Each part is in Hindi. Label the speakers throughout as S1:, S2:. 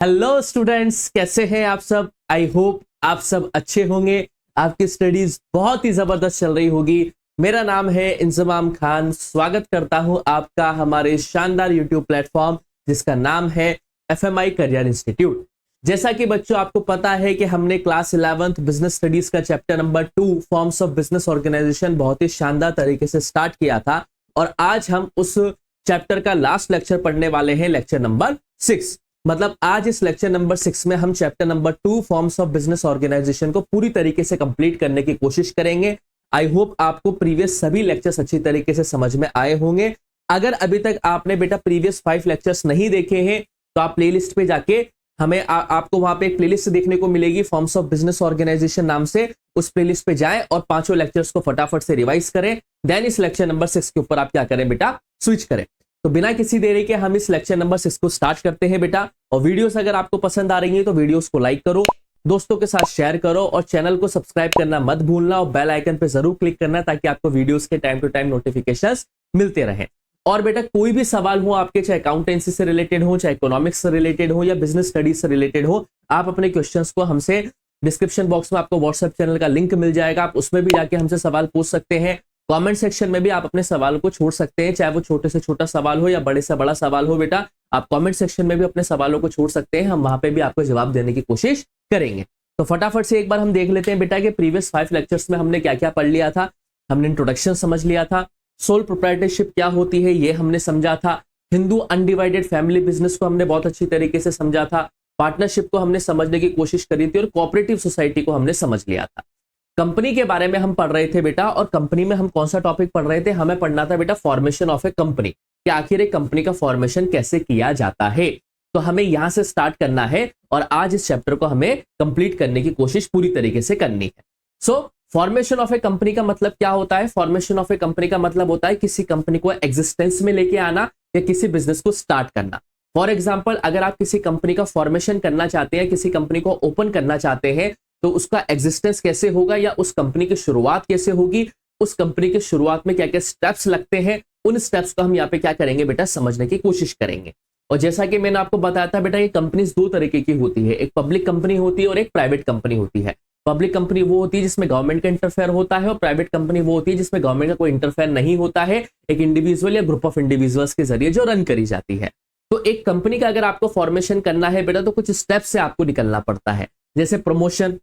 S1: हेलो स्टूडेंट्स, कैसे हैं आप सब। आई होप आप सब अच्छे होंगे। आपकी स्टडीज बहुत ही जबरदस्त चल रही होगी। मेरा नाम है इंजमाम खान। स्वागत करता हूं आपका हमारे शानदार यूट्यूब प्लेटफॉर्म जिसका नाम है एफएमआई करियर इंस्टीट्यूट। जैसा कि बच्चों आपको पता है कि हमने क्लास 11th बिजनेस स्टडीज का chapter number 2 forms of business organisation बहुत ही शानदार तरीके से स्टार्ट किया था और आज हम उस चैप्टर का लास्ट लेक्चर पढ़ने वाले हैं, लेक्चर नंबर 6। मतलब आज इस लेक्चर नंबर 6 में हम chapter number 2 forms of business organisation को पूरी तरीके से कंप्लीट करने की कोशिश करेंगे। आई होप आपको प्रीवियस सभी लेक्चर्स अच्छी तरीके से समझ में आए होंगे। अगर अभी तक आपने बेटा प्रीवियस 5 लेक्चर्स नहीं देखे हैं तो आप प्लेलिस्ट पे जाके हमें आपको वहां पे एक प्लेलिस्ट देखने को मिलेगी फॉर्म्स ऑफ बिजनेस ऑर्गेनाइजेशन नाम से। उस प्लेलिस्ट पे जाएं और पांचों लेक्चर्स को फटाफट से रिवाइज करें। देन इस लेक्चर नंबर 6 के ऊपर आप क्या करें बेटा, स्विच करें। तो बिना किसी देरी के हम इस लेक्चर नंबर 6 को स्टार्ट करते हैं बेटा। और वीडियोस अगर आपको पसंद आ रही है तो वीडियोस को लाइक करो, दोस्तों के साथ शेयर करो और चैनल को सब्सक्राइब करना मत भूलना और बेल आइकन पे जरूर क्लिक करना ताकि आपको वीडियोस के टाइम टू टाइम नोटिफिकेशंस मिलते रहें। और बेटा कोई भी सवाल हो आपके, चाहे अकाउंटेंसी से रिलेटेड हो, चाहे इकोनॉमिक्स से रिलेटेड हो या बिजनेस स्टडीज से रिलेटेड हो, आप अपने क्वेश्चंस को हमसे डिस्क्रिप्शन बॉक्स में आपको व्हाट्सएप चैनल का लिंक मिल जाएगा, आप उसमें भी जाके हमसे सवाल पूछ सकते हैं। कमेंट सेक्शन में भी आप अपने सवाल को छोड़ सकते हैं, चाहे वो छोटे से छोटा सवाल हो या बड़े से बड़ा सवाल हो बेटा, आप कमेंट सेक्शन में भी अपने सवालों को छोड़ सकते हैं। हम वहां पे भी आपको जवाब देने की कोशिश करेंगे। तो फटाफट से एक बार हम देख लेते हैं बेटा कि प्रीवियस 5 लेक्चर्स में हमने क्या क्या पढ़ लिया था। हमने इंट्रोडक्शन समझ लिया था, सोल प्रोप्राइटरशिप क्या होती है ये हमने समझा था, हिंदू अनडिवाइडेड फैमिली बिजनेस को हमने बहुत अच्छी तरीके से समझा था, पार्टनरशिप को हमने समझने की कोशिश करी थी और कोऑपरेटिव सोसाइटी को हमने समझ लिया था। कंपनी के बारे में हम पढ़ रहे थे बेटा, और कंपनी में हम कौन सा टॉपिक पढ़ रहे थे, हमें पढ़ना था बेटा फॉर्मेशन ऑफ ए कंपनी, कि आखिर एक कंपनी का फॉर्मेशन कैसे किया जाता है। तो हमें यहां से स्टार्ट करना है और आज इस चैप्टर को हमें कंप्लीट करने की कोशिश पूरी तरीके से करनी है। सो फॉर्मेशन ऑफ ए कंपनी का मतलब क्या होता है? फॉर्मेशन ऑफ ए कंपनी का मतलब होता है किसी कंपनी को एग्जिस्टेंस में लेके आना या किसी बिजनेस को स्टार्ट करना। फॉर एग्जाम्पल, अगर आप किसी कंपनी का फॉर्मेशन करना चाहते हैं, किसी कंपनी को ओपन करना चाहते हैं, तो उसका एग्जिस्टेंस कैसे होगा या उस कंपनी की शुरुआत कैसे होगी, उस कंपनी की शुरुआत में क्या क्या स्टेप्स लगते हैं, उन स्टेप्स को हम यहाँ पे क्या करेंगे बेटा, समझने की कोशिश करेंगे। और जैसा कि मैंने आपको बताया था बेटा, ये कंपनीज 2 तरीके की होती है, एक पब्लिक कंपनी होती है और एक प्राइवेट कंपनी होती है। पब्लिक कंपनी वो होती है जिसमें गवर्नमेंट का इंटरफेयर होता है और प्राइवेट कंपनी वो होती है जिसमें गवर्नमेंट का कोई इंटरफेयर नहीं होता है, एक इंडिविजुअल या ग्रुप ऑफ इंडिविजुअल्स के जरिए जो रन करी जाती है। तो एक कंपनी का अगर आपको फॉर्मेशन करना है बेटा तो कुछ स्टेप्स से आपको निकलना पड़ता है, जैसे promotion,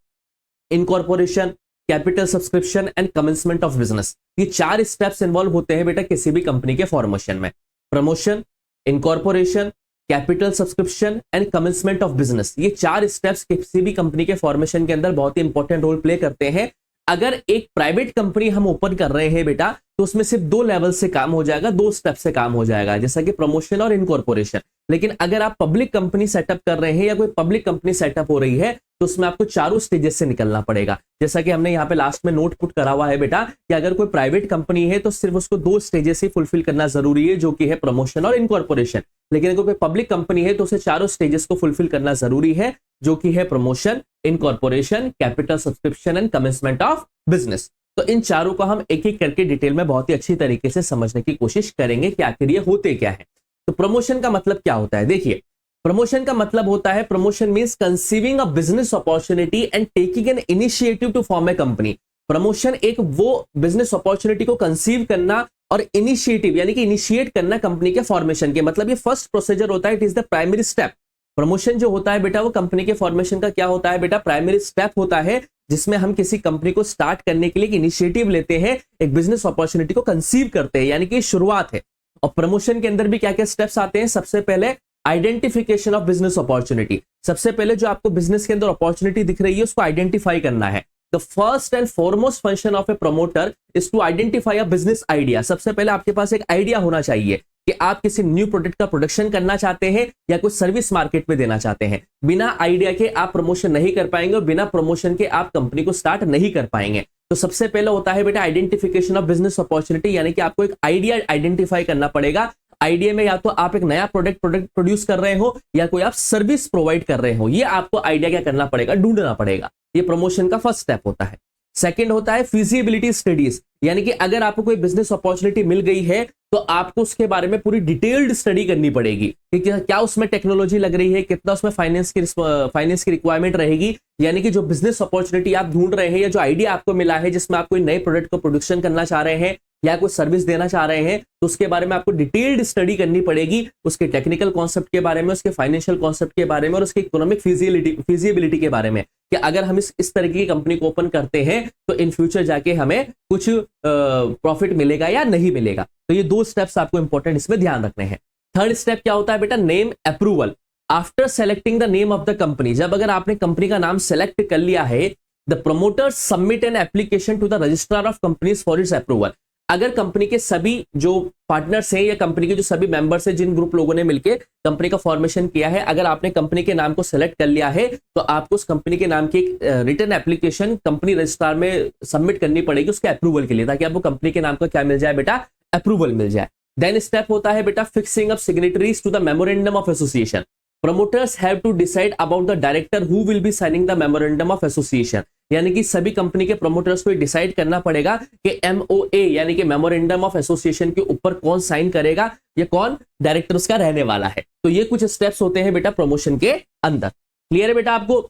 S1: incorporation, capital subscription and commencement of business. ये 4 स्टेप्स इन्वॉल्व होते हैं बेटा किसी भी कंपनी के फॉर्मेशन में। Promotion, incorporation, capital subscription and commencement of business, ये 4 स्टेप्स किसी भी कंपनी के फॉर्मेशन के अंदर बहुत ही इंपॉर्टेंट रोल प्ले करते हैं। अगर एक प्राइवेट कंपनी हम ओपन कर रहे हैं बेटा तो उसमें सिर्फ 2 लेवल से काम हो जाएगा, 2 स्टेप से काम हो जाएगा, जैसा कि प्रमोशन और इनकॉर्पोरेशन। लेकिन अगर आप पब्लिक कंपनी सेटअप कर रहे हैं या कोई पब्लिक कंपनी सेटअप हो रही है तो उसमें आपको 4 स्टेजेस से निकलना पड़ेगा। जैसा कि हमने यहाँ पे लास्ट में नोट पुट करा हुआ है बेटा कि अगर कोई प्राइवेट कंपनी है तो सिर्फ उसको 2 स्टेजेस ही फुलफिल करना जरूरी है, जो कि है प्रमोशन और इनकॉर्पोरेशन। लेकिन अगर कोई पब्लिक कंपनी है तो उसे 4 स्टेजेस को फुलफिल करना जरूरी है, जो कि है promotion, incorporation, capital subscription and commencement of business. तो इन चारों को हम एक एक करके डिटेल में बहुत ही अच्छी तरीके से समझने की कोशिश करेंगे कि आखिर ये होते क्या है। तो प्रमोशन का मतलब क्या होता है? देखिए, प्रमोशन का मतलब होता है, promotion means conceiving a business opportunity and taking an initiative to form a company. Promotion एक वो बिजनेस अपॉर्चुनिटी को कंसीव करना और इनिशिएटिव यानी कि इनिशिएट करना कंपनी के फॉर्मेशन के, मतलब ये फर्स्ट प्रोसीजर होता है, it is the primary step. Promotion जो होता है बेटा वो कंपनी के फॉर्मेशन का क्या होता है बेटा, प्राइमरी स्टेप होता है, जिसमें हम किसी कंपनी को स्टार्ट करने के लिए इनिशिएटिव लेते हैं, एक बिजनेस अपॉर्चुनिटी को कंसीव करते हैं, यानी कि शुरुआत है। और प्रमोशन के अंदर भी क्या क्या स्टेप्स आते हैं? सबसे पहले आइडेंटिफिकेशन ऑफ बिजनेस अपॉर्चुनिटी। सबसे पहले जो आपको बिजनेस के अंदर अपॉर्चुनिटी दिख रही है उसको आइडेंटिफाई करना है। The first and foremost function of a promoter is to identify a business idea. सबसे पहले आपके पास एक आइडिया होना चाहिए कि आप किसी न्यू प्रोडक्ट का प्रोडक्शन करना चाहते हैं या कुछ सर्विस मार्केट में देना चाहते हैं। बिना आइडिया के आप प्रमोशन नहीं कर पाएंगे और बिना प्रमोशन के आप कंपनी को स्टार्ट नहीं कर पाएंगे। तो सबसे पहले होता है बेटा आइडेंटिफिकेशन ऑफ बिजनेस अपॉर्चुनिटी, यानी कि आपको एक आइडिया आइडेंटिफाई करना पड़ेगा। आइडिया में या तो आप एक नया प्रोडक्ट प्रोड्यूस कर रहे हो या कोई आप सर्विस प्रोवाइड कर रहे हो, ये आपको आइडिया क्या करना पड़ेगा, ढूंढना पड़ेगा। ये प्रमोशन का फर्स्ट स्टेप होता है। सेकंड होता है फिजिबिलिटी स्टडीज, यानी कि अगर आपको कोई बिजनेस अपॉर्चुनिटी मिल गई है तो आपको उसके बारे में पूरी डिटेल्ड स्टडी करनी पड़ेगी कि क्या उसमें टेक्नोलॉजी लग रही है, कितना उसमें फाइनेंस की रिक्वायरमेंट रहेगी। यानी कि जो बिजनेस अपॉर्चुनिटी आप ढूंढ रहे हैं या जो आइडिया आपको मिला है जिसमें आप कोई नए प्रोडक्ट को प्रोडक्शन करना चाह रहे हैं या कोई सर्विस देना चाह रहे हैं, तो उसके बारे में आपको डिटेल्ड स्टडी करनी पड़ेगी, उसके टेक्निकल कॉन्सेप्ट के बारे में, उसके फाइनेंशियल कॉन्सेप्ट के बारे में और उसके इकोनॉमिक फिजिबिलिटी के बारे में कि अगर हम इस तरीके की कंपनी को ओपन करते हैं तो इन फ्यूचर जाके हमें कुछ प्रॉफिट मिलेगा या नहीं मिलेगा। तो ये 2 स्टेप्स आपको इंपॉर्टेंट इसमें ध्यान रखने हैं। थर्ड स्टेप क्या होता है बेटा, name approval. After selecting the name of the company, जब अगर आपने कंपनी का नाम सेलेक्ट कर लिया है, the promoter submit an application to the registrar of companies for its approval. अगर कंपनी के सभी जो पार्टनर्स हैं या कंपनी के जो सभी मेंबर्स हैं, जिन ग्रुप लोगों ने मिलकर कंपनी का फॉर्मेशन किया है, अगर आपने कंपनी के नाम को सेलेक्ट कर लिया है तो आपको उस कंपनी के नाम की एक रिटन एप्लीकेशन कंपनी रजिस्ट्रार में सबमिट करनी पड़ेगी उसके अप्रूवल के लिए, ताकि आपको कंपनी के नाम का क्या मिल जाए बेटा, अप्रूवल मिल जाए। देन स्टेप होता है बेटा fixing of signatories to the memorandum of association. Promoters have to decide about the director who will be signing the memorandum of association। यानी कि सभी कंपनी के प्रोमोटर्स को डिसाइड करना पड़ेगा कि MOA यानी कि मेमोरेंडम ऑफ एसोसिएशन के ऊपर कौन साइन करेगा या कौन डायरेक्टर उसका रहने वाला है। तो ये कुछ स्टेप्स होते हैं बेटा प्रमोशन के अंदर। क्लियर है बेटा आपको।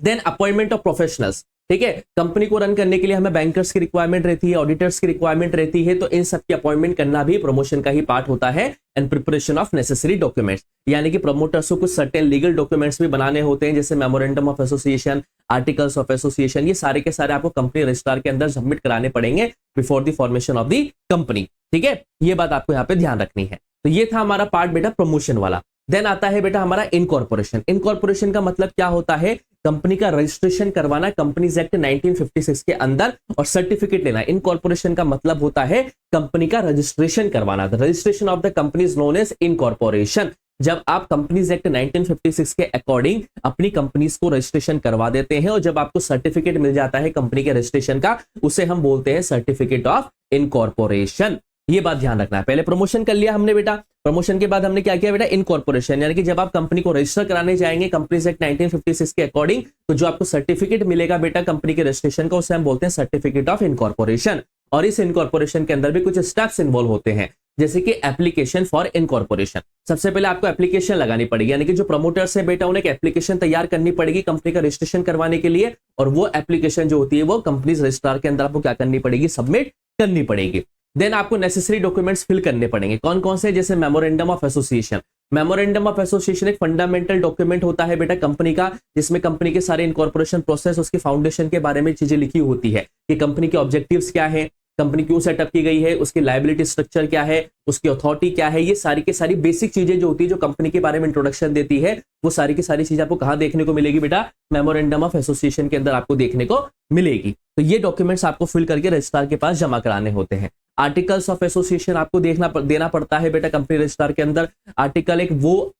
S1: देन अपॉइंटमेंट ऑफ प्रोफेशनल्स, ठीक है, कंपनी को रन करने के लिए हमें बैंकर्स की रिक्वायरमेंट रहती है, ऑडिटर्स की रिक्वायरमेंट रहती है, तो इन सब की अपॉइंटमेंट करना भी प्रमोशन का ही पार्ट होता है। And preparation of necessary documents, यानी कि प्रमोटर्स को कुछ सर्टेन लीगल डॉक्यूमेंट्स भी बनाने होते हैं, जैसे memorandum of association, articles of association, ये सारे के सारे आपको कंपनी रजिस्ट्रार के अंदर सबमिट कराने पड़ेंगे before the formation of the company. ठीक है, ये बात आपको यहाँ पे ध्यान रखनी है। तो ये था हमारा पार्ट बेटा प्रमोशन वाला। देन आता है बेटा हमारा इनकॉर्पोरेशन। इनकॉर्पोरेशन का मतलब क्या होता है, कंपनी का रजिस्ट्रेशन करवाना कंपनीज एक्ट 1956 के अंदर और सर्टिफिकेट लेना। इनकॉर्पोरेशन का मतलब होता है कंपनी का रजिस्ट्रेशन करवाना। The registration of the company is known as incorporation. जब आप कंपनीज एक्ट 1956 के अकॉर्डिंग अपनी कंपनीज को रजिस्ट्रेशन करवा देते हैं और जब आपको सर्टिफिकेट मिल जाता है कंपनी के रजिस्ट्रेशन का, उसे हम बोलते हैं सर्टिफिकेट ऑफ इनकॉर्पोरेशन। ये बात ध्यान रखना है। पहले प्रमोशन कर लिया हमने बेटा, प्रमोशन के बाद हमने क्या किया बेटा, इनकॉर्पोरेशन, यानी कि जब आप कंपनी को रजिस्टर कराने जाएंगे कंपनीज एक्ट 1956 के अकॉर्डिंग, तो जो आपको सर्टिफिकेट मिलेगा बेटा कंपनी के रजिस्ट्रेशन का, उसे हम बोलते हैं सर्टिफिकेट ऑफ इनकॉर्पोरेशन। और इस इनकॉर्पोरेशन के अंदर भी कुछ स्टेप्स इन्वॉल्व होते हैं, जैसे कि एप्लीकेशन फॉर इनकॉर्पोरेशन। सबसे पहले आपको एप्लीकेशन लगानी पड़ेगी, यानी कि जो प्रमोटर्स है बेटा उन्हें एक एप्लीकेशन तैयार करनी पड़ेगी कंपनी का रजिस्ट्रेशन करवाने के लिए, और वो एप्लीकेशन जो होती है वो कंपनीज रजिस्ट्रार के अंदर आपको क्या करनी पड़ेगी, सबमिट करनी पड़ेगी। देन आपको नेसेसरी डॉक्यूमेंट्स फिल करने पड़ेंगे। कौन कौन से, जैसे memorandum of association. Memorandum of association एक फंडामेंटल डॉक्यूमेंट होता है बेटा कंपनी का, जिसमें कंपनी के सारे इनकॉर्पोरेशन प्रोसेस, उसकी फाउंडेशन के बारे में चीजें लिखी होती है कि कंपनी के ऑब्जेक्टिव्स क्या है, कंपनी क्यों सेटअप की गई है, उसकी लायबिलिटी स्ट्रक्चर क्या है, उसकी अथॉरिटी क्या है, ये सारी की सारी बेसिक चीजें जो होती है जो कंपनी के बारे में इंट्रोडक्शन देती है, वो सारी की सारी चीजें आपको कहां देखने को मिलेगी बेटा, मेमोरेंडम ऑफ एसोसिएशन के अंदर आपको देखने को मिलेगी। तो ये डॉक्यूमेंट्स आपको फिल करके रजिस्ट्रार के पास जमा कराने होते हैं। आर्टिकल्स ऑफ एसोसिएशन आपको देना पड़ता है बेटा कंपनी रजिस्ट्रार के अंदर। आर्टिकल एक वो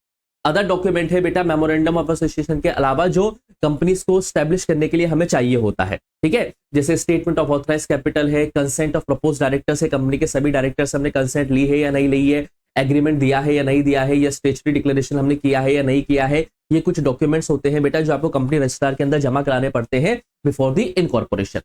S1: अदर डॉक्यूमेंट है बेटा मेमोरेंडम ऑफ एसोसिएशन के अलावा जो कंपनीज को स्टैब्लिश करने के लिए हमें चाहिए होता है। ठीक है, जैसे स्टेटमेंट ऑफ ऑथराइज कैपिटल है, कंसेंट ऑफ प्रपोज डायरेक्टर्स है, कंपनी के सभी डायरेक्टर्स हमने कंसेंट ली है या नहीं ली है, एग्रीमेंट दिया है या नहीं दिया है, या स्टेचुटरी डिक्लेरेशन हमने किया है या नहीं किया है। ये कुछ डॉक्यूमेंट्स होते हैं बेटा जो आपको कंपनी रजिस्ट्रार के अंदर जमा कराने पड़ते हैं बिफोर द इनकॉर्पोरेशन।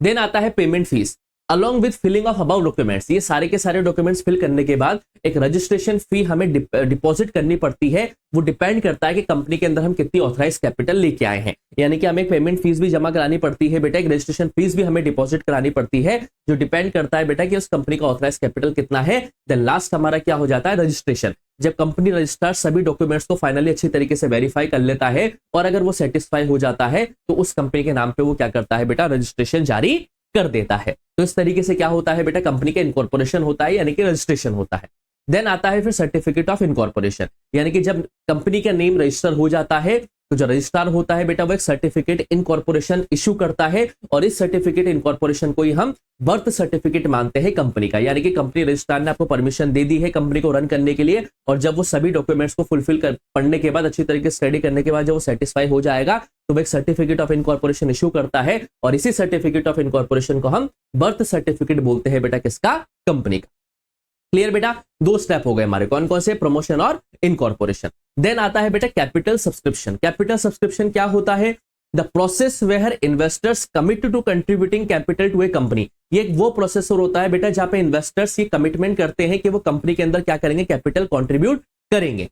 S1: देन आता है payment fees along with filing of about documents. ये सारे के सारे डॉक्यूमेंट्स फिल करने के बाद एक रजिस्ट्रेशन फी हमें डिपॉजिट करनी पड़ती है। वो डिपेंड करता है कि कंपनी के अंदर हम कितनी ऑथराइज कैपिटल लेके आए हैं, यानी कि हमें एक पेमेंट फीस भी जमा करानी पड़ती है बेटा, एक रजिस्ट्रेशन फीस भी हमें डिपॉजिट करानी पड़ती है, जो डिपेंड करता है बेटा कि उस कंपनी का ऑथराइज कैपिटल कितना है। देन लास्ट हमारा क्या हो जाता है, रजिस्ट्रेशन। जब कंपनी रजिस्ट्रार सभी डॉक्यूमेंट्स को फाइनली अच्छी तरीके से वेरीफाई कर लेता है और अगर वो सेटिस्फाई हो जाता है तो उस कंपनी के नाम पे वो क्या करता है बेटा, रजिस्ट्रेशन जारी कर देता है। तो इस तरीके से क्या होता है बेटा, कंपनी का इनकॉर्पोरेशन होता है, यानी कि रजिस्ट्रेशन होता है। देन आता है फिर सर्टिफिकेट ऑफ इनकॉर्पोरेशन, यानी कि जब कंपनी का नेम रजिस्टर हो जाता है तो जो रजिस्ट्रार होता है बेटा वो एक सर्टिफिकेट इनकॉर्पोरेशन इशू करता है, और इस सर्टिफिकेट इनकॉर्पोरेशन को ही हम बर्थ सर्टिफिकेट मानते हैं कंपनी का। यानी कि कंपनी रजिस्ट्रार ने आपको परमिशन दे दी है कंपनी को रन करने के लिए, और जब वो सभी डॉक्यूमेंट्स को फुलफिल कर पढ़ने के बाद, अच्छी तरीके से स्टडी करने के बाद जब वो सेटिस्फाई हो जाएगा तो वो एक सर्टिफिकेट ऑफ इनकॉर्पोरेशन इशू करता है, और इसी सर्टिफिकेट ऑफ इनकॉर्पोरेशन को हम बर्थ सर्टिफिकेट बोलते हैं बेटा किसका, कंपनी का। क्लियर बेटा, दो स्टेप हो गए हमारे, कौन कौन से, प्रमोशन और इनकॉर्पोरेशन। देन आता है बेटा कैपिटल सब्सक्रिप्शन। कैपिटल सब्सक्रिप्शन क्या होता है, the process where investors commit to contributing capital to a company. ये वो प्रोसेसर होता है बेटा जहां पे इन्वेस्टर्स ये कमिटमेंट करते हैं कि वो कंपनी के अंदर क्या करेंगे, कैपिटल कंट्रीब्यूट करेंगे।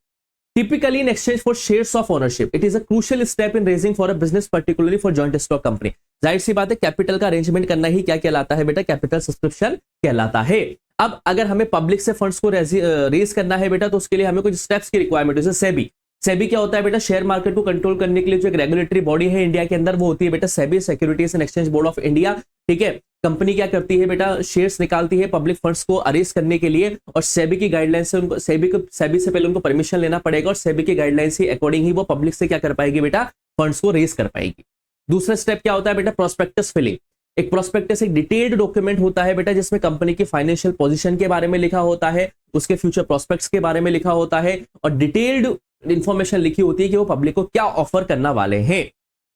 S1: Typically in exchange for shares of ownership, it is a crucial step in raising for a business, particularly for joint stock company। जाहिर सी बात है कैपिटल का अरेंजमेंट करना ही क्या कहलाता है बेटा, कैपिटल सब्सक्रिप्शन कहलाता है। अब अगर हमें पब्लिक से फंड्स को रेज करना है बेटा तो उसके लिए हमें कुछ स्टेप्स की रिक्वायरमेंट है। जैसे सेबी, सेबी क्या होता है बेटा, शेयर मार्केट को कंट्रोल करने के लिए जो एक रेगुलेटरी बॉडी है इंडिया के अंदर वो होती है बेटा SEBI, securities and exchange board of India. ठीक है, कंपनी क्या करती है बेटा, शेयर्स निकालती है पब्लिक फंड्स को अरेज करने के लिए और सेबी की गाइडलाइन से उनको सेबी से पहले उनको परमिशन लेना पड़ेगा और सेबी की गाइडलाइन के अकॉर्डिंग ही वो पब्लिक से क्या कर पाएगी बेटा, फंड्स को रेज कर पाएगी। दूसरा स्टेप क्या होता है बेटा, प्रोस्पेक्टस फिलिंग। एक प्रोस्पेक्टस एक डिटेल्ड डॉक्यूमेंट होता है बेटा जिसमें कंपनी की फाइनेंशियल पोजीशन के बारे में लिखा होता है, उसके फ्यूचर प्रोस्पेक्ट्स के बारे में लिखा होता है और डिटेल्ड इंफॉर्मेशन लिखी होती है कि वो पब्लिक को क्या ऑफर करना वाले हैं।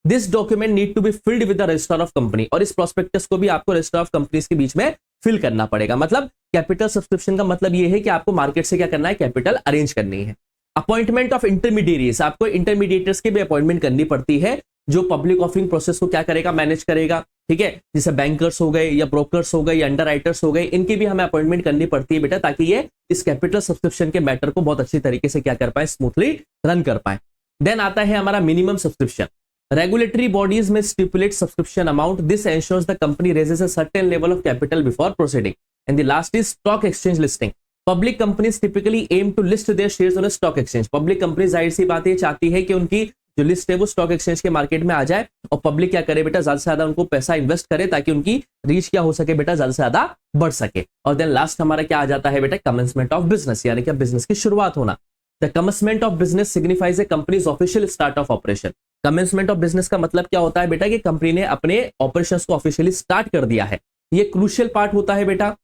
S1: This document need to be filled with the register of company, और इस प्रोस्पेक्टस को भी आपको रजिस्टर ऑफ कंपनीज के बीच में फिल करना पड़ेगा। मतलब कैपिटल सब्सक्रिप्शन का मतलब ये है कि आपको मार्केट से क्या करना है, कैपिटल अरेंज करनी है। अपॉइंटमेंट ऑफ इंटरमीडिएट्स, आपको इंटरमीडिएटर्स की भी अपॉइंटमेंट करनी पड़ती है जो पब्लिक ऑफरिंग प्रोसेस को क्या करेगा, मैनेज करेगा। ठीक है, जैसे बैंकर्स हो गए या ब्रोकर्स हो गए या अंडरराइटर्स हो गए, इनकी भी हमें अपॉइंटमेंट करनी पड़ती है बेटा ताकि ये इस कैपिटल सब्सक्रिप्शन के मैटर को बहुत अच्छी तरीके से क्या कर पाए, स्मूथली रन कर पाए। देन आता है हमारा minimum subscription. Regulatory bodies may stipulate subscription amount. This ensures the company raises a certain level of capital before proceeding. And the last is stock exchange listing. Public companies typically aim to list their shares on a stock exchange. Public companies जाहिर सी बात है चाहती है कि उनकी जो लिस्ट है वो स्टॉक एक्सचेंज के मार्केट में आ जाए और पब्लिक क्या करे बेटा, ज्यादा से ज्यादा उनको पैसा इन्वेस्ट करे ताकि उनकी रीच क्या हो सके बेटा, ज्यादा से ज्यादा बढ़ सके। और देन लास्ट हमारा क्या आ जाता है बेटा, कमेंसमेंट ऑफ बिजनेस, यानी कि बिजनेस की शुरुआत होना। The commencement of business signifies A companies official start of operation. Commencement of business का मतलब क्या होता है बेटा कि कंपनी ने अपने ऑपरेशंस को ऑफिशियली स्टार्ट कर दिया है। ये क्रूशियल पार्ट होता है बेटा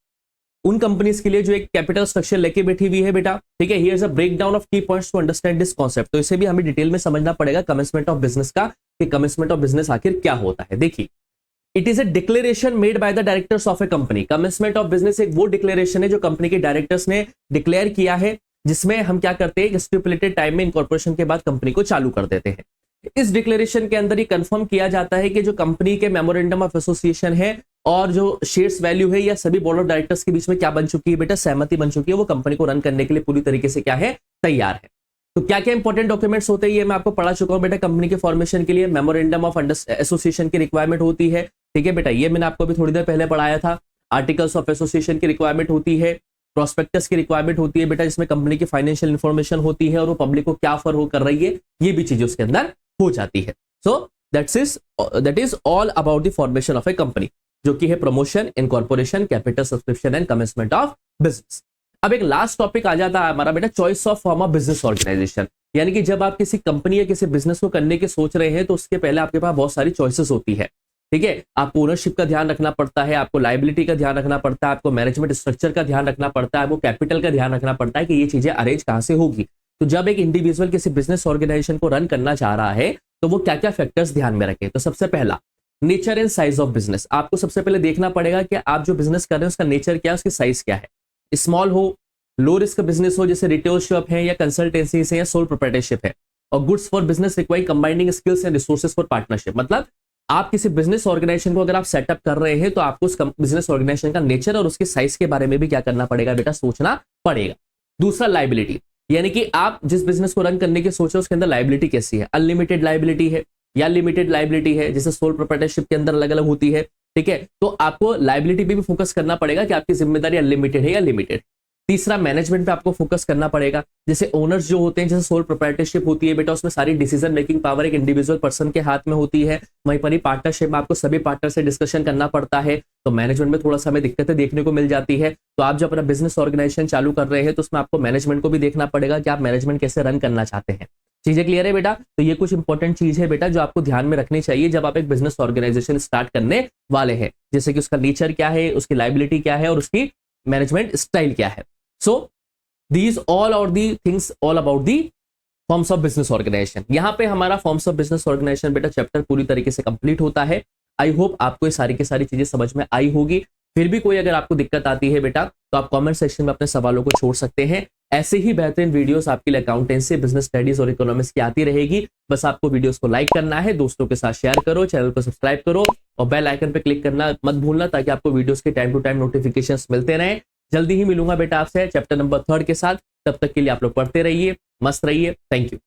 S1: उन कंपनीज के लिए जो एक कैपिटल स्ट्रक्चर लेके बैठी हुई है बेटा। ठीक है, here is a breakdown of key points to understand this concept. तो इसे भी हमें डिटेल में समझना पड़ेगा कमेंसमेंट ऑफ बिजनेस का, कि कमेंसमेंट ऑफ बिजनेस आखिर क्या होता है। देखिए, it is a declaration made by the directors of a company. Commencement of business एक वो डिक्लेरेशन है जो कंपनी के डायरेक्टर्स ने डिक्लेयर किया है, जिसमें हम क्या करते हैं, स्टिपुलेटेड टाइम में इनकॉर्पोरेशन के बाद कंपनी को चालू कर देते हैं। इस डिक्लेरेशन के अंदर ये कंफर्म किया जाता है कि जो कंपनी के मेमोरेंडम ऑफ एसोसिएशन है और जो शेयर्स वैल्यू है या सभी बोर्ड ऑफ डायरेक्टर्स के बीच में क्या बन चुकी है बेटा, सहमति बन चुकी है, वो कंपनी को रन करने के लिए पूरी तरीके से क्या है, तैयार है। तो क्या क्या इंपॉर्टेंट डॉक्यूमेंट्स होते हैं ये मैं आपको पढ़ा चुका हूं बेटा। कंपनी के फॉर्मेशन के लिए मेमोरेंडम ऑफ एसोसिएशन की रिक्वायरमेंट होती है। ठीक है बेटा, ये मैंने आपको अभी थोड़ी देर पहले पढ़ाया था। आर्टिकल्स ऑफ एसोसिएशन की रिक्वायरमेंट होती है। प्रोस्पेक्टस की रिक्वायरमेंट होती है बेटा, जिसमें कंपनी की फाइनेंशियल इंफॉर्मेशन होती है और वो पब्लिक को क्या ऑफर हो कर रही है, ये भी चीजें उसके अंदर हो जाती है। So that is all about the formation of a company, जो कि है promotion, incorporation, capital subscription and commencement of business. अब एक लास्ट टॉपिक आ जाता है हमारा बेटा, choice of form of business organisation. यानी कि जब आप किसी कंपनी या किसी बिजनेस को करने के सोच रहे हैं तो उसके पहले आपके पास बहुत सारी चॉइसेस होती है। ठीक है, आपको ओनरशिप का ध्यान रखना पड़ता है, आपको लायबिलिटी का ध्यान रखना पड़ता है, आपको मैनेजमेंट स्ट्रक्चर का ध्यान रखना पड़ता है, आपको कैपिटल का ध्यान रखना पड़ता है कि ये चीजें अरेंज कहां से होगी। तो जब एक इंडिविजुअल किसी बिजनेस ऑर्गेनाइजेशन को रन करना चाह रहा है तो वो क्या क्या फैक्टर्स ध्यान में रखे। तो सबसे पहला, nature and size of business. आपको सबसे पहले देखना पड़ेगा कि आप जो बिजनेस कर रहे हैं उसका नेचर क्या है, उसकी साइज क्या है। स्मॉल हो, लो रिस्क बिजनेस हो जैसे रिटेल शॉप है या कंसल्टेंसी है या सोल प्रोप्राइटरशिप है, और goods for business require combining skills and resources for partnership. मतलब आप किसी बिजनेस ऑर्गेनाइजेशन को अगर आप सेटअप कर रहे हैं तो आपको उस बिजनेस ऑर्गेनाइजेशन का नेचर और उसके साइज के बारे में भी क्या करना पड़ेगा बेटा, सोचना पड़ेगा। दूसरा, लायबिलिटी, यानी कि आप जिस बिजनेस को रन करने की सोच रहे हो उसके अंदर लायबिलिटी कैसी है, अनलिमिटेड लायबिलिटी है या लिमिटेड लायबिलिटी है, जैसे सोल प्रोप्राइटरशिप के अंदर अलग अलग होती है। ठीक है, तो आपको लायबिलिटी पे भी फोकस करना पड़ेगा कि आपकी जिम्मेदारी अनलिमिटेड है या लिमिटेड। तीसरा, मैनेजमेंट पे आपको फोकस करना पड़ेगा। जैसे ओनर्स जो होते हैं, जैसे सोल प्रोप्राइटरशिप होती है बेटा, उसमें सारी डिसीजन मेकिंग पावर एक इंडिविजुअल पर्सन के हाथ में होती है। वहीं पर ही पार्टनरशिप में आपको सभी पार्टनर से डिस्कशन करना पड़ता है, तो मैनेजमेंट में थोड़ा सा हमें दिक्कतें देखने को मिल जाती है। तो आप जब अपना बिजनेस ऑर्गेनाइजेशन चालू कर रहे हैं तो उसमें आपको मैनेजमेंट को भी देखना पड़ेगा कि आप मैनेजमेंट कैसे रन करना चाहते हैं। चीजें क्लियर है बेटा? तो ये कुछ इंपॉर्टेंट चीज है बेटा जो आपको ध्यान में रखनी चाहिए जब आप एक बिजनेस ऑर्गेनाइजेशन स्टार्ट करने वाले हैं, जैसे कि उसका नेचर क्या है, उसकी लायबिलिटी क्या है और उसकी मैनेजमेंट स्टाइल क्या है। सो these all are the things all about the forms of business organization। यहाँ पे हमारा forms of business organization बेटा चैप्टर पूरी तरीके से कंप्लीट होता है। आई होप आपको ये सारी की सारी चीजें समझ में आई होगी। फिर भी कोई अगर आपको दिक्कत आती है बेटा तो आप कमेंट सेक्शन में अपने सवालों को छोड़ सकते हैं। ऐसे ही बेहतरीन वीडियोस आपके लिए अकाउंटेंसी, बिजनेस स्टडीज और इकोनॉमिक्स की आती रहेगी। बस आपको वीडियोस को लाइक करना है, दोस्तों के साथ शेयर करो, चैनल को सब्सक्राइब करो और बेल आइकन पे क्लिक करना मत भूलना, ताकि आपको वीडियोस के टाइम टू टाइम नोटिफिकेशंस मिलते रहे। जल्दी ही मिलूंगा बेटा आपसे चैप्टर नंबर 3 के साथ। तब तक के लिए आप लोग पढ़ते रहिए, मस्त रहिए। Thank you.